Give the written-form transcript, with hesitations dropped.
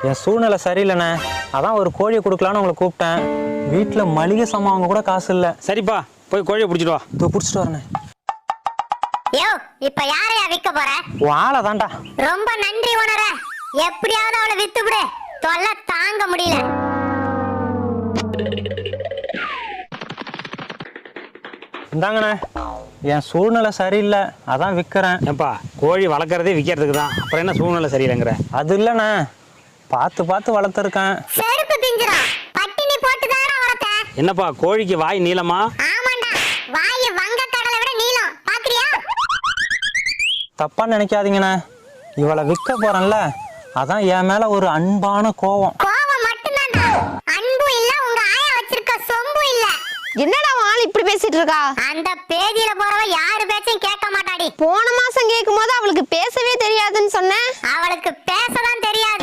என் சூழ்நிலை சரியில்லைண்ணே, அதான் ஒரு கோழியை கொடுக்கலான்னு உங்களை கூப்பிட்டேன். வீட்டில் மளிகை சாமான் வாங்க கூட காசு இல்லை. சரிப்பா, போய் கோழியை பிடிச்சிட்டு வா. இதோ பிடிச்சிட்டு வரேண்ணே. யோ, இப்ப யாரையா விற்க போற? வாழை தான்டா. ரொம்ப நன்றி உணர. எப்படியாவது அவளை வித்து விடு, தொல்லை தாங்க முடியல. இந்தாங்கண்ணே, என் சூழ்நிலை சரியில்லை, அதான் விற்கிறேன். ஏப்பா, கோழி வளர்க்குறதே விற்கிறதுக்கு தான், அப்புறம் என்ன சூழ்நிலை சரியில்லைங்கிற? அது இல்லைண்ணே, பார்த்து பார்த்து வளர்த்துருக்கேன். செருப்பு பிஞ்சிரும், பட்டினி போட்டு தானே வளர்த்தேன். என்னப்பா, கோழிக்கு வாய் நீளமா? ஆமாண்டா, வாய் வங்க கடலை விட நீளம். பாக்குறியா? தப்பா நினைக்காதீங்கண்ணே, இவளை விற்க போறேன்ல, அதான் என் மேல ஒரு அன்பான கோவம். கோவம் மட்டும்தான்டா, அன்பு இல்ல. உங்க ஆயா வச்சிருக்க சொம்பு இல்ல. என்னடா ஆள் இப்படி பேசிட்டு இருக்கா? அந்த பேதியில போறவ யாரு பேச்சையும் கேட்க மாட்டாடி. போன மாசம் கேட்கும் போது அவளுக்கு பேசவே தெரியாதுன்னு சொன்னேன். அவளுக்கு பேசதான்